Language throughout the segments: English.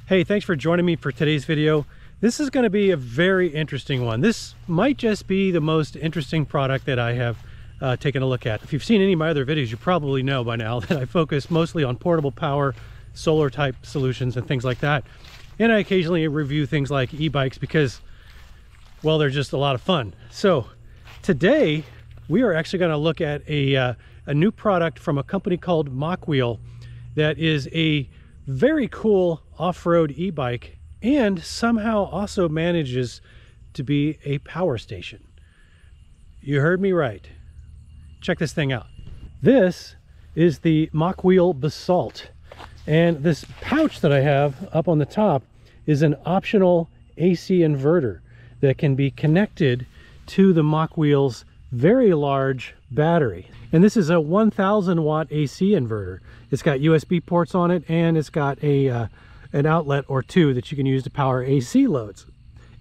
Hey, thanks for joining me for today's video. This is going to be a very interesting one. This might just be the most interesting product that I have taken a look at. If you've seen any of my other videos, you probably know by now that I focus mostly on portable power, solar type solutions and things like that. And I occasionally review things like e-bikes because, well, they're just a lot of fun. So today we are actually going to look at a new product from a company called Mokwheel that is a very cool off-road e-bike and somehow also manages to be a power station. You heard me right. Check this thing out. This is the Mokwheel Basalt, and this pouch that I have up on the top is an optional AC inverter that can be connected to the Mokwheel's very large battery. And this is a 1000 watt AC inverter. It's got USB ports on it, and it's got an outlet or two that you can use to power AC loads.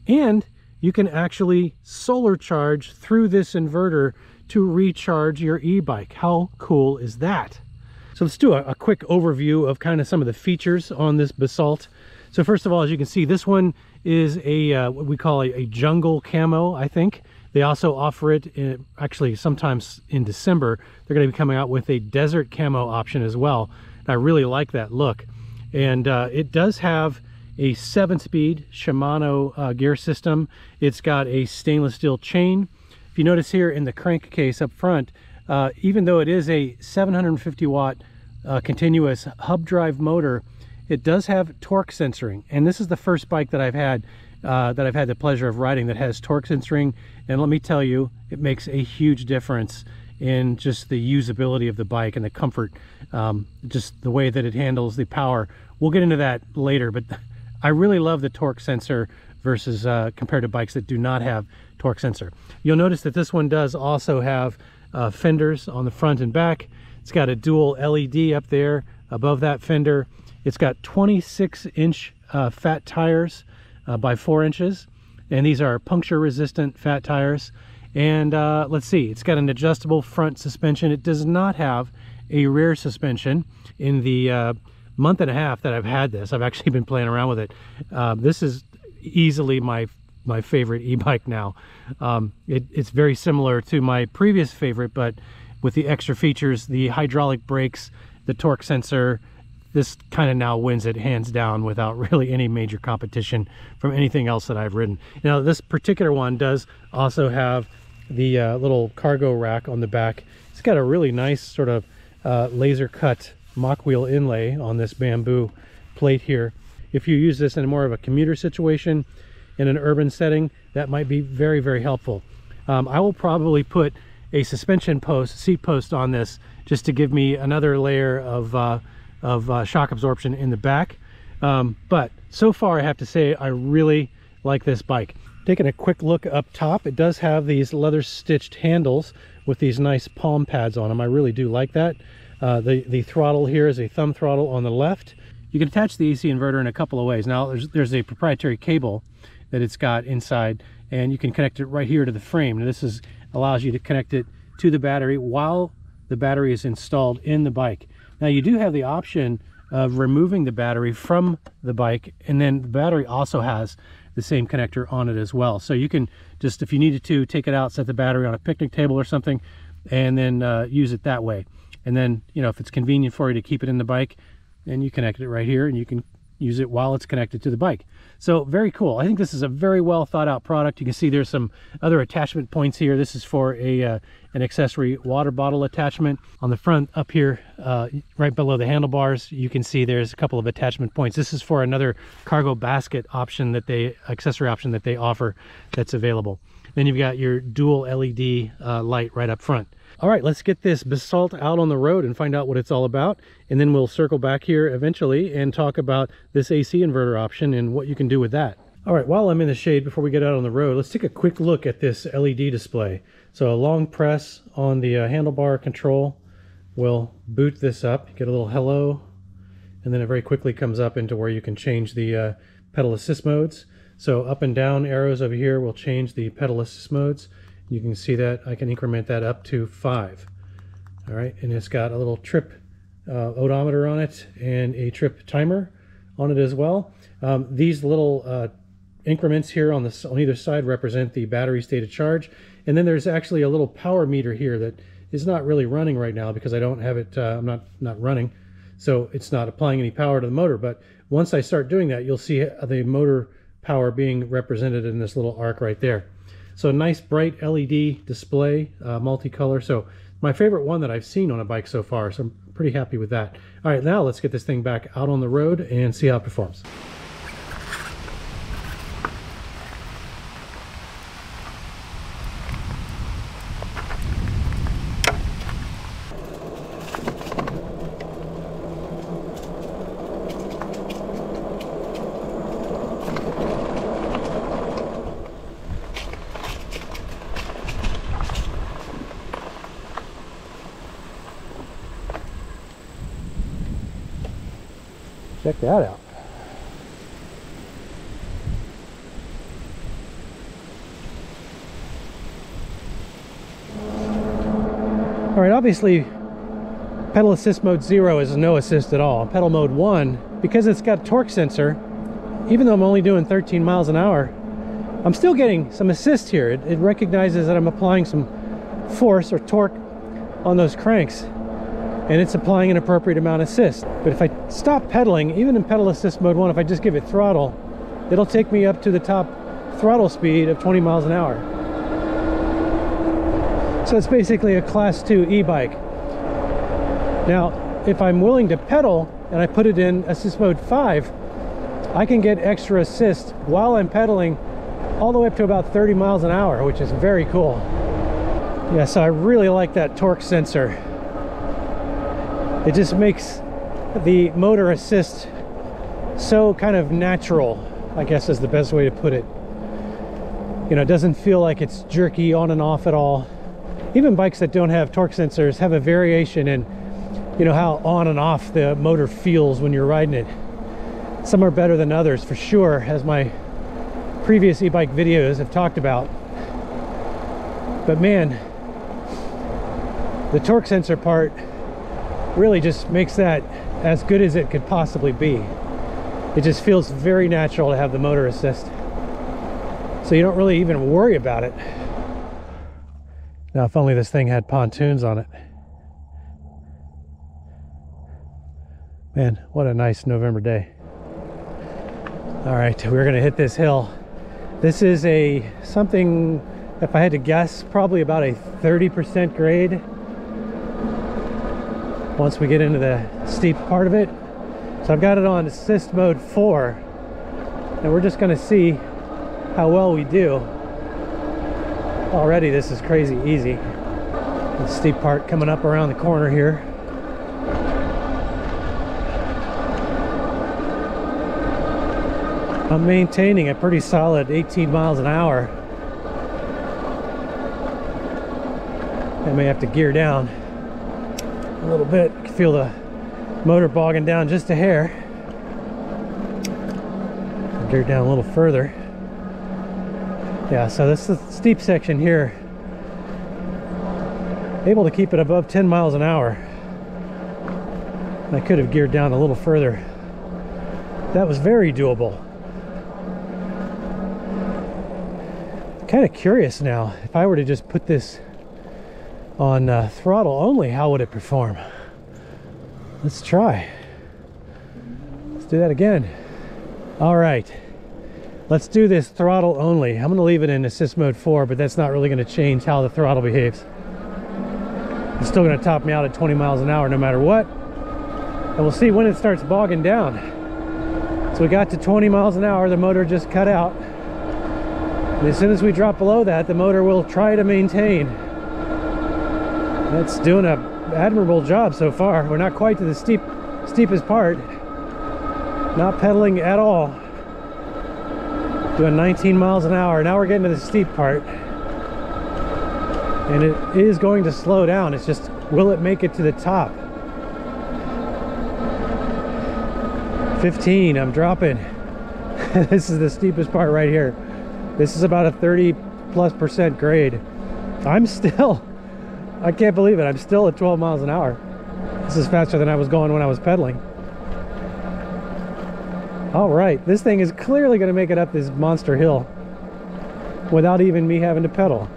And you can actually solar charge through this inverter to recharge your e-bike. How cool is that? So let's do a quick overview of kind of some of the features on this Basalt. So first of all, as you can see, this one is a what we call a jungle camo, I think. They also offer it actually sometimes in December. They're going to be coming out with a desert camo option as well. I really like that look. And it does have a 7-speed Shimano gear system. It's got a stainless steel chain. If you notice here in the crankcase up front, even though it is a 750 watt continuous hub drive motor, it does have torque sensoring. And this is the first bike that I've had the pleasure of riding that has torque sensoring, and let me tell you, it makes a huge difference in just the usability of the bike and the comfort, just the way that it handles the power. We'll get into that later, but I really love the torque sensor versus compared to bikes that do not have torque sensor. You'll notice that this one does also have fenders on the front and back. It's got a dual LED up there above that fender. It's got 26-inch fat tires by 4 inches, and these are puncture resistant fat tires. And let's see, it's got an adjustable front suspension. It does not have a rear suspension. In the month and a half that I've had this, I've actually been playing around with it. This is easily my favorite e-bike now. It's very similar to my previous favorite, but with the extra features, the hydraulic brakes, the torque sensor. This kind of now wins it hands down without really any major competition from anything else that I've ridden. Now, this particular one does also have the little cargo rack on the back. It's got a really nice sort of laser cut Mokwheel inlay on this bamboo plate here. If you use this in more of a commuter situation in an urban setting, that might be very, very helpful. I will probably put a suspension seat post on this just to give me another layer of shock absorption in the back. But so far I have to say I really like this bike. Taking a quick look up top, it does have these leather stitched handles with these nice palm pads on them. I really do like that. The throttle here is a thumb throttle on the left. You can attach the AC inverter in a couple of ways. Now there's a proprietary cable that it's got inside, and you can connect it right here to the frame. And this allows you to connect it to the battery while the battery is installed in the bike. Now you do have the option of removing the battery from the bike, and then the battery also has the same connector on it as well. So you can just, if you needed to, take it out, set the battery on a picnic table or something, and then use it that way. And then, you know, if it's convenient for you to keep it in the bike, then you connect it right here and you can use it while it's connected to the bike. So very cool. I think this is a very well thought out product. You can see there's some other attachment points here. This is for an accessory water bottle attachment. On the front up here, right below the handlebars, you can see there's a couple of attachment points. This is for another cargo basket option accessory option that they offer that's available. Then you've got your dual LED light right up front. All right, let's get this Basalt out on the road and find out what it's all about. And then we'll circle back here eventually and talk about this AC inverter option and what you can do with that. All right, while I'm in the shade, before we get out on the road, let's take a quick look at this LED display. So a long press on the handlebar control will boot this up. You get a little hello, and then it very quickly comes up into where you can change the pedal assist modes. So up and down arrows over here will change the pedal assist modes. You can see that I can increment that up to 5. All right, and it's got a little trip odometer on it and a trip timer on it as well. These little increments here on either side represent the battery state of charge, and then there's actually a little power meter here that is not really running right now because I don't have it, I'm not running, so it's not applying any power to the motor. But once I start doing that, you'll see the motor power being represented in this little arc right there. So a nice bright LED display, multicolor. So my favorite one that I've seen on a bike so far, so I'm pretty happy with that. All right, now let's get this thing back out on the road and see how it performs. Check that out. All right, obviously pedal assist mode 0 is no assist at all. Pedal mode 1, because it's got torque sensor, even though I'm only doing 13 miles an hour, I'm still getting some assist here. It recognizes that I'm applying some force or torque on those cranks, and it's applying an appropriate amount of assist. But if I stop pedaling, even in pedal assist mode 1, if I just give it throttle, it'll take me up to the top throttle speed of 20 miles an hour. So it's basically a class 2 e-bike. Now, if I'm willing to pedal and I put it in assist mode 5, I can get extra assist while I'm pedaling all the way up to about 30 miles an hour, which is very cool. Yeah, so I really like that torque sensor. It just makes the motor assist so kind of natural, I guess is the best way to put it. You know, it doesn't feel like it's jerky on and off at all. Even bikes that don't have torque sensors have a variation in, you know, how on and off the motor feels when you're riding it. Some are better than others for sure, as my previous e-bike videos have talked about. But man, the torque sensor part really just makes that as good as it could possibly be. It just feels very natural to have the motor assist, so you don't really even worry about it. Now, if only this thing had pontoons on it. Man, what a nice November day. All right, we're gonna hit this hill. This is something, if I had to guess, probably about a 30% grade. Once we get into the steep part of it. So I've got it on assist mode 4, and we're just going to see how well we do. Already this is crazy easy. The steep part coming up around the corner here. I'm maintaining a pretty solid 18 miles an hour. I may have to gear down a little bit. You can feel the motor bogging down just a hair. I'll gear down a little further. Yeah, so this is the steep section here. Able to keep it above 10 miles an hour. I could have geared down a little further. That was very doable. Kind of curious now, if I were to just put this on throttle only, how would it perform? Let's try. Let's do that again. All right, let's do this throttle only. I'm gonna leave it in assist mode 4, but that's not really gonna change how the throttle behaves. It's still gonna top me out at 20 miles an hour no matter what. And we'll see when it starts bogging down. So we got to 20 miles an hour, the motor just cut out. And as soon as we drop below that, the motor will try to maintain. That's doing an admirable job so far. We're not quite to the steepest part. Not pedaling at all. Doing 19 miles an hour. Now we're getting to the steep part. And it is going to slow down. It's just, will it make it to the top? 15, I'm dropping. This is the steepest part right here. This is about a 30+% grade. I can't believe it. I'm still at 12 miles an hour. This is faster than I was going when I was pedaling. All right, this thing is clearly going to make it up this monster hill without even me having to pedal.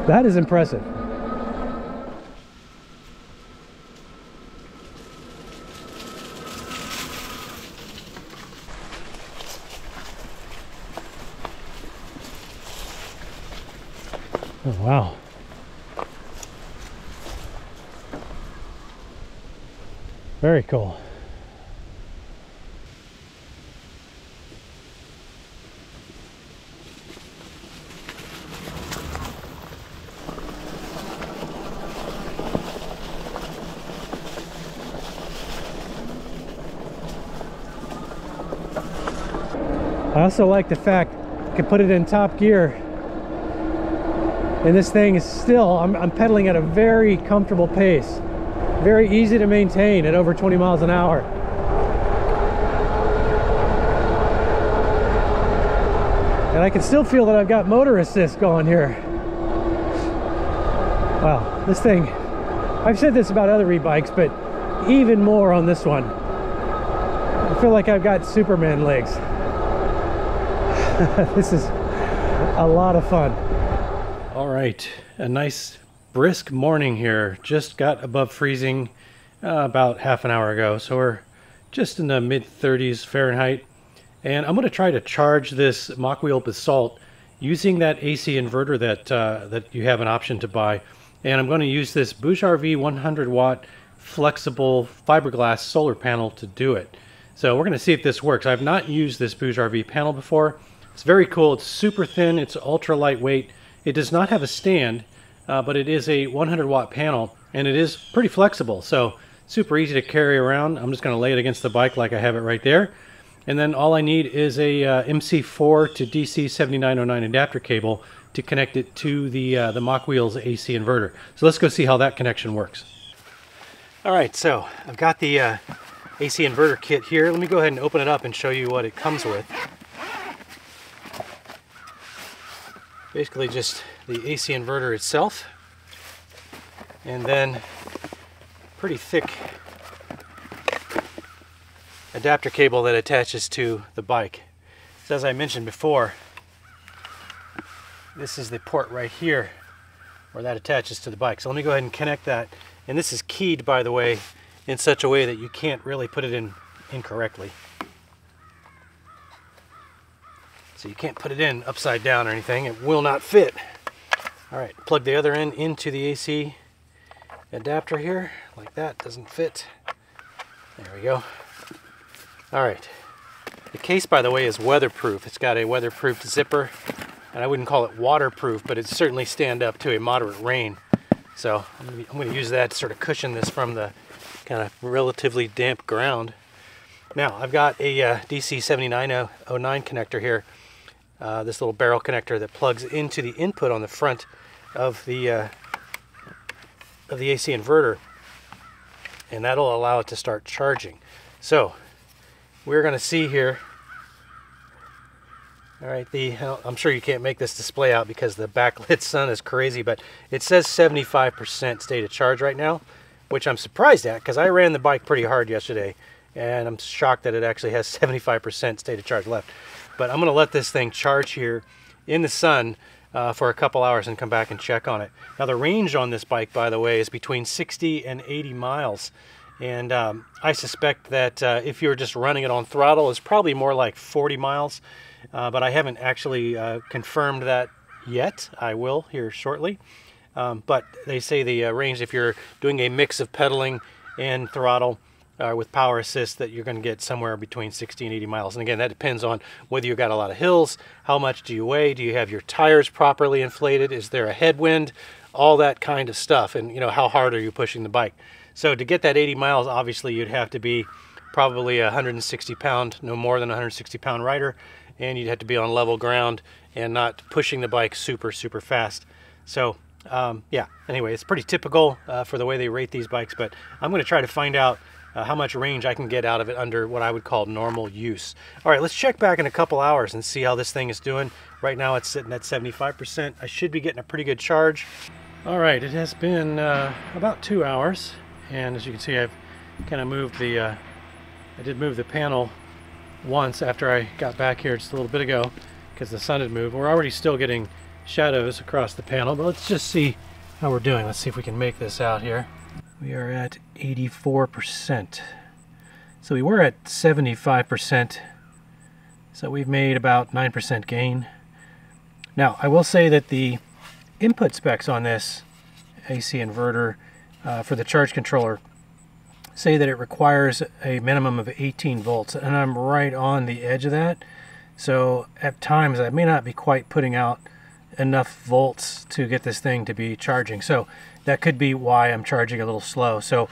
That is impressive. Oh, wow. Very cool. I also like the fact I can put it in top gear, and this thing is still, I'm pedaling at a very comfortable pace. Very easy to maintain at over 20 miles an hour. And I can still feel that I've got motor assist going here. Wow, this thing, I've said this about other e-bikes, but even more on this one. I feel like I've got Superman legs. This is a lot of fun. All right, a nice brisk morning here. Just got above freezing about half an hour ago, so we're just in the mid-30s Fahrenheit. And I'm going to try to charge this Mokwheel Basalt using that AC inverter that you have an option to buy. And I'm going to use this BougeRV 100 watt flexible fiberglass solar panel to do it. So we're going to see if this works. I've not used this BougeRV panel before. It's very cool. It's super thin. It's ultra lightweight. It does not have a stand, but it is a 100 watt panel, and it is pretty flexible. So super easy to carry around. I'm just going to lay it against the bike like I have it right there. And then all I need is a MC4 to DC 7909 adapter cable to connect it to the Mokwheel's AC inverter. So let's go see how that connection works. All right, so I've got the AC inverter kit here. Let me go ahead and open it up and show you what it comes with. Basically just the AC inverter itself, and then pretty thick adapter cable that attaches to the bike. So as I mentioned before, this is the port right here where that attaches to the bike. So let me go ahead and connect that. And this is keyed, by the way, in such a way that you can't really put it in incorrectly. So you can't put it in upside down or anything. It will not fit. All right, plug the other end into the AC adapter here, like that. Doesn't fit. There we go. All right. The case, by the way, is weatherproof. It's got a weatherproof zipper, and I wouldn't call it waterproof, but it certainly stand up to a moderate rain. So I'm going to use that to sort of cushion this from the kind of relatively damp ground. Now, I've got a DC 7909 connector here. This little barrel connector that plugs into the input on the front of the AC inverter, and that'll allow it to start charging. So we're going to see here. All right, I'm sure you can't make this display out because the backlit sun is crazy, but it says 75% state of charge right now, which I'm surprised at because I ran the bike pretty hard yesterday, and I'm shocked that it actually has 75% state of charge left. But I'm going to let this thing charge here in the sun for a couple hours and come back and check on it. Now the range on this bike, by the way, is between 60 and 80 miles. And I suspect that if you're just running it on throttle, it's probably more like 40 miles. But I haven't actually confirmed that yet. I will here shortly. But they say the range, if you're doing a mix of pedaling and throttle, with power assist, that you're going to get somewhere between 60 and 80 miles. And again, that depends on whether you've got a lot of hills, how much do you weigh, do you have your tires properly inflated, is there a headwind, all that kind of stuff, and you know, how hard are you pushing the bike. So to get that 80 miles, obviously you'd have to be probably a 160 pound, no more than a 160 pound rider, and you'd have to be on level ground and not pushing the bike super fast. So yeah, anyway, it's pretty typical for the way they rate these bikes, but I'm going to try to find out how much range I can get out of it under what I would call normal use. All right, let's check back in a couple hours and see how this thing is doing. Right now it's sitting at 75%. I should be getting a pretty good charge. All right, it has been about 2 hours, and as you can see, I've kind of moved the I did move the panel once after I got back here just a little bit ago because the sun had moved. We're already still getting shadows across the panel, but let's just see how we're doing. Let's see if we can make this out here. We are at 84%. So we were at 75%. So we've made about 9% gain. Now, I will say that the input specs on this AC inverter for the charge controller say that it requires a minimum of 18 volts, and I'm right on the edge of that. So at times I may not be quite putting out enough volts to get this thing to be charging. So that could be why I'm charging a little slow. So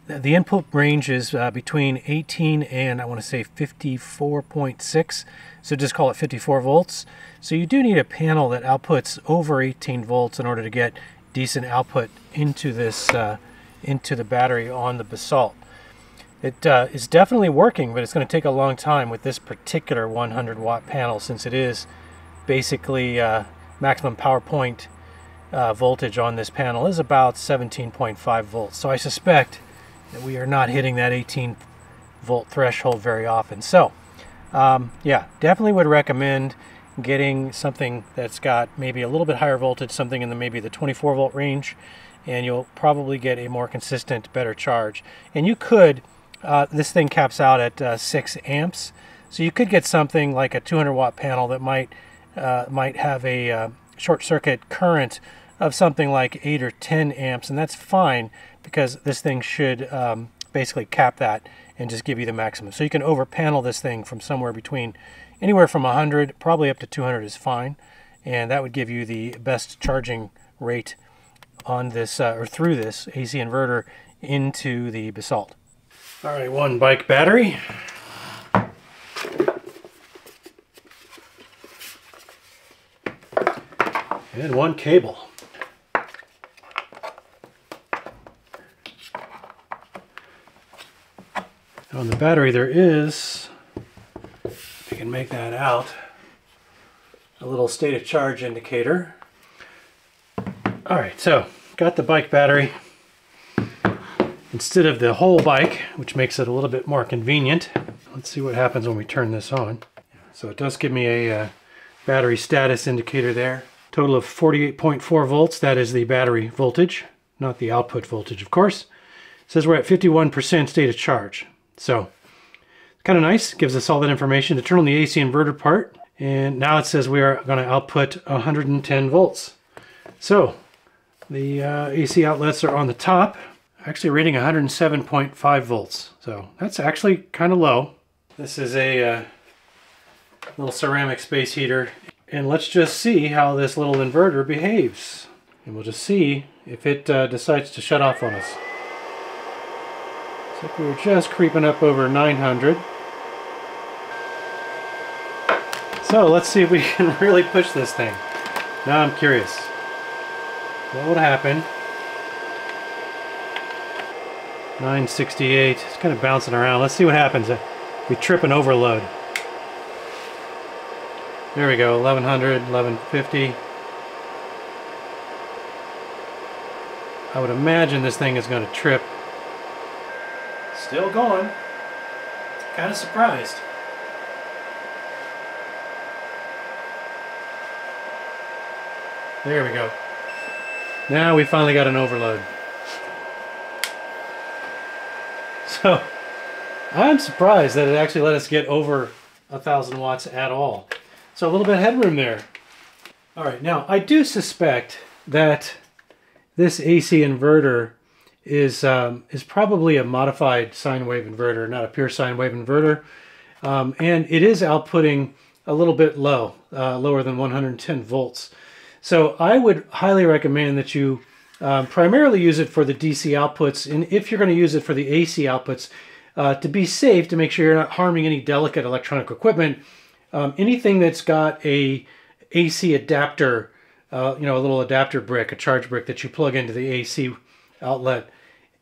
the input range is between 18 and I want to say 54.6. So just call it 54 volts. So you do need a panel that outputs over 18 volts in order to get decent output into this into the battery on the Basalt. It is definitely working, but it's going to take a long time with this particular 100 watt panel, since it is basically maximum power point voltage on this panel is about 17.5 volts. So I suspect that we are not hitting that 18 volt threshold very often. So yeah, definitely would recommend getting something that's got maybe a little bit higher voltage, something in the maybe the 24 volt range, and you'll probably get a more consistent, better charge. And you could, this thing caps out at 6 amps, so you could get something like a 200 watt panel that might have a short circuit current of something like 8 or 10 amps, and that's fine because this thing should basically cap that and just give you the maximum. So you can over panel this thing from somewhere between anywhere from 100 probably up to 200 is fine, and that would give you the best charging rate on this or through this AC inverter into the Basalt. All right, one bike battery. And one cable. On the battery there is, if you can make that out, a little state of charge indicator. All right, so got the bike battery instead of the whole bike, which makes it a little bit more convenient. Let's see what happens when we turn this on. So it does give me a battery status indicator there. Total of 48.4 volts. That is the battery voltage, not the output voltage, of course. It says we're at 51% state of charge. So it's kind of nice. Gives us all that information to turn on the AC inverter part. And now it says we are going to output 110 volts. So the AC outlets are on the top, actually reading 107.5 volts. So that's actually kind of low. This is a little ceramic space heater. And let's just see how this little inverter behaves. And we'll just see if it decides to shut off on us. Looks like we were just creeping up over 900. So let's see if we can really push this thing. Now I'm curious. What would happen? 968. It's kind of bouncing around. Let's see what happens if we trip an overload. There we go, 1100, 1150. I would imagine this thing is going to trip. Still going. Kind of surprised. There we go. Now we finally got an overload. So I'm surprised that it actually let us get over 1,000 watts at all. So a little bit of headroom there. All right, now I do suspect that this AC inverter is probably a modified sine wave inverter, not a pure sine wave inverter. And it is outputting a little bit low, lower than 110 volts. So I would highly recommend that you primarily use it for the DC outputs, and if you're going to use it for the AC outputs, to be safe, to make sure you're not harming any delicate electronic equipment, anything that's got a AC adapter, you know, a little adapter brick, a charge brick that you plug into the AC outlet,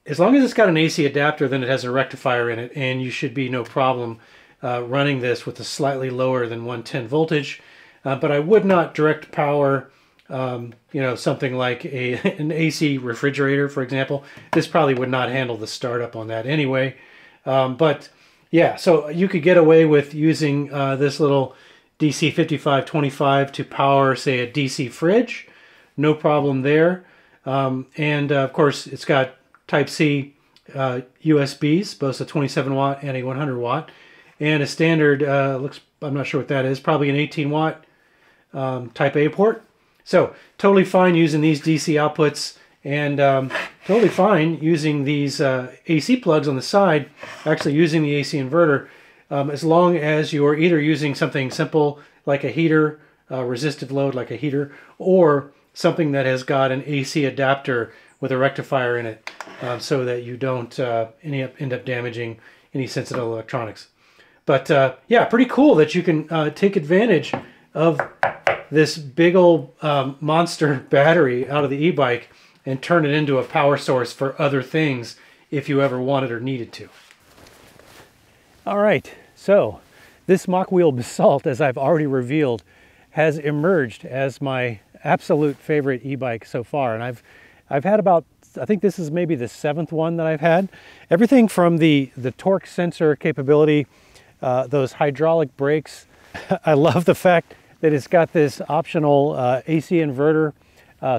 as long as it's got an AC adapter, then it has a rectifier in it, and you should be no problem running this with a slightly lower than 110 voltage. But I would not direct power, you know, something like an AC refrigerator, for example. This probably would not handle the startup on that anyway. But Yeah, so you could get away with using this little DC 5525 to power, say, a DC fridge. No problem there. And of course, it's got Type-C USBs, both a 27 watt and a 100 watt. And a standard, I'm not sure what that is, probably an 18 watt Type A port. So totally fine using these DC outputs, and totally fine using these AC plugs on the side, actually using the AC inverter, as long as you're either using something simple like a heater, resistive load like a heater, or something that has got an AC adapter with a rectifier in it, so that you don't end up damaging any sensitive electronics. But yeah, pretty cool that you can take advantage of this big old monster battery out of the e-bike and turn it into a power source for other things if you ever wanted or needed to. All right, so this Mokwheel Basalt, as I've already revealed, has emerged as my absolute favorite e-bike so far. And I've had about, I think this is maybe the 7th one that I've had. Everything from the torque sensor capability, those hydraulic brakes. I love the fact that it's got this optional AC inverter,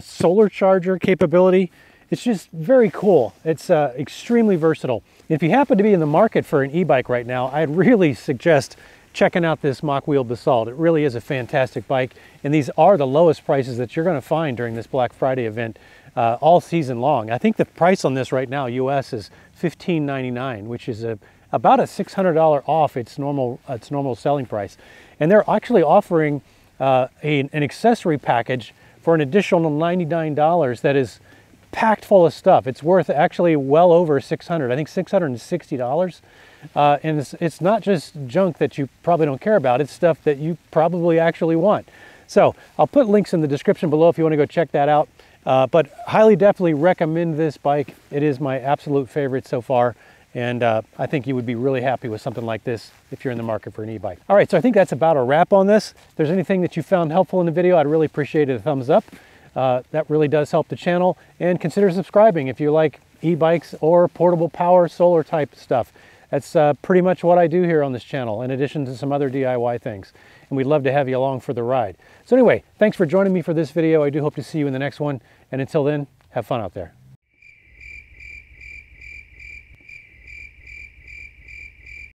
solar charger capability. It's just very cool. It's extremely versatile. If you happen to be in the market for an e-bike right now, I'd really suggest checking out this Mokwheel Basalt. It really is a fantastic bike, and these are the lowest prices that you're going to find during this Black Friday event all season long. I think the price on this right now, US, is $15.99, which is about a $600 off its normal selling price. And they're actually offering an accessory package for an additional $99 that is packed full of stuff. It's worth actually well over $600, I think $660. And it's not just junk that you probably don't care about, it's stuff that you probably actually want. So I'll put links in the description below if you want to go check that out. But highly definitely recommend this bike. It is my absolute favorite so far. And I think you would be really happy with something like this if you're in the market for an e-bike. All right, so I think that's about a wrap on this. If there's anything that you found helpful in the video, I'd really appreciate a thumbs up. That really does help the channel. And consider subscribing if you like e-bikes or portable power solar type stuff. That's pretty much what I do here on this channel, in addition to some other DIY things. And we'd love to have you along for the ride. So anyway, thanks for joining me for this video. I do hope to see you in the next one. And until then, have fun out there.